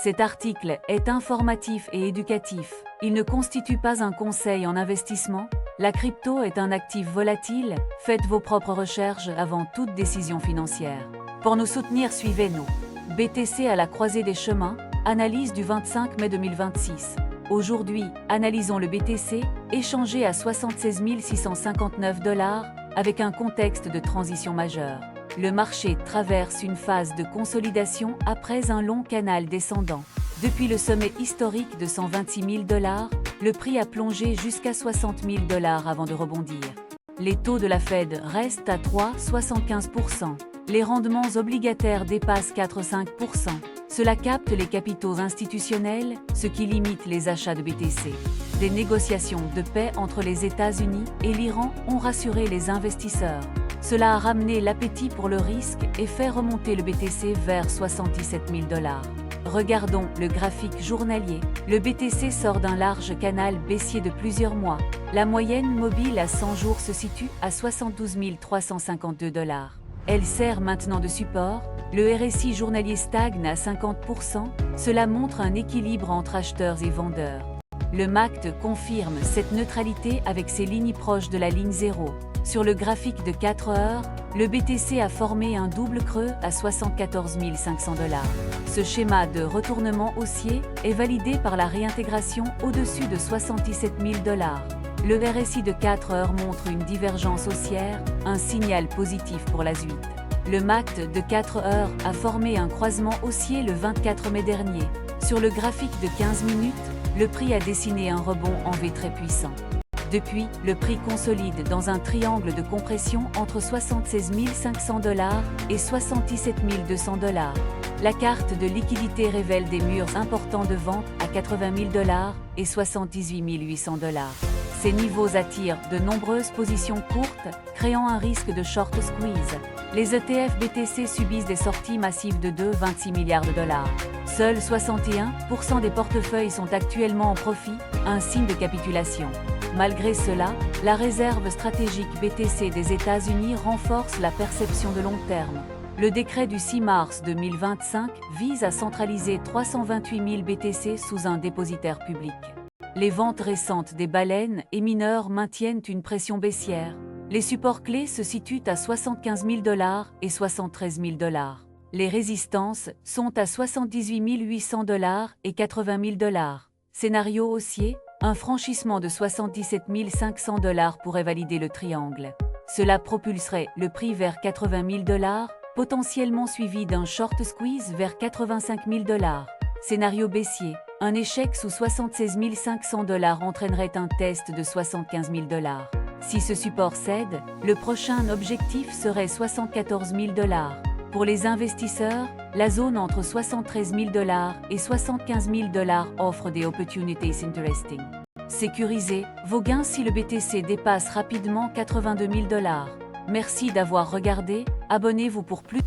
Cet article est informatif et éducatif. Il ne constitue pas un conseil en investissement. La crypto est un actif volatile. Faites vos propres recherches avant toute décision financière. Pour nous soutenir, suivez-nous. BTC à la croisée des chemins, analyse du 25 mai 2026. Aujourd'hui, analysons le BTC, échangé à 76 659 $ avec un contexte de transition majeure. Le marché traverse une phase de consolidation après un long canal descendant. Depuis le sommet historique de 126 000 $, le prix a plongé jusqu'à 60 000 $ avant de rebondir. Les taux de la Fed restent à 3,75%. Les rendements obligataires dépassent 4,5%. Cela capte les capitaux institutionnels, ce qui limite les achats de BTC. Des négociations de paix entre les États-Unis et l'Iran ont rassuré les investisseurs. Cela a ramené l'appétit pour le risque et fait remonter le BTC vers 77 000 $. Regardons le graphique journalier. Le BTC sort d'un large canal baissier de plusieurs mois. La moyenne mobile à 100 jours se situe à 72 352 $. Elle sert maintenant de support. Le RSI journalier stagne à 50%. Cela montre un équilibre entre acheteurs et vendeurs. Le MACD confirme cette neutralité avec ses lignes proches de la ligne 0. Sur le graphique de 4 heures, le BTC a formé un double creux à 74 500 $. Ce schéma de retournement haussier est validé par la réintégration au-dessus de 77 000 $. Le RSI de 4 heures montre une divergence haussière, un signal positif pour la suite. Le MACD de 4 heures a formé un croisement haussier le 24 mai dernier. Sur le graphique de 15 minutes, le prix a dessiné un rebond en V très puissant. Depuis, le prix consolide dans un triangle de compression entre 76 500 $ et 77 200 $. La carte de liquidité révèle des murs importants de vente à 80 000 $ et 78 800 $. Ces niveaux attirent de nombreuses positions courtes, créant un risque de short squeeze. Les ETF BTC subissent des sorties massives de 2,26 milliards $. Seuls 61% des portefeuilles sont actuellement en profit, un signe de capitulation. Malgré cela, la réserve stratégique BTC des États-Unis renforce la perception de long terme. Le décret du 6 mars 2025 vise à centraliser 328 000 BTC sous un dépositaire public. Les ventes récentes des baleines et mineurs maintiennent une pression baissière. Les supports clés se situent à 75 000 $ et 73 000 $. Les résistances sont à 78 800 $ et 80 000 $. Scénario haussier, un franchissement de 77 500 $ pourrait valider le triangle. Cela propulserait le prix vers 80 000 $, potentiellement suivi d'un short squeeze vers 85 000 $. Scénario baissier, un échec sous 76 500 $ entraînerait un test de 75 000 $. Si ce support cède, le prochain objectif serait 74 000 $. Pour les investisseurs, la zone entre 73 000 $ et 75 000 $ offre des opportunities interesting. Sécurisez vos gains si le BTC dépasse rapidement 82 000 $. Merci d'avoir regardé, abonnez-vous pour plus.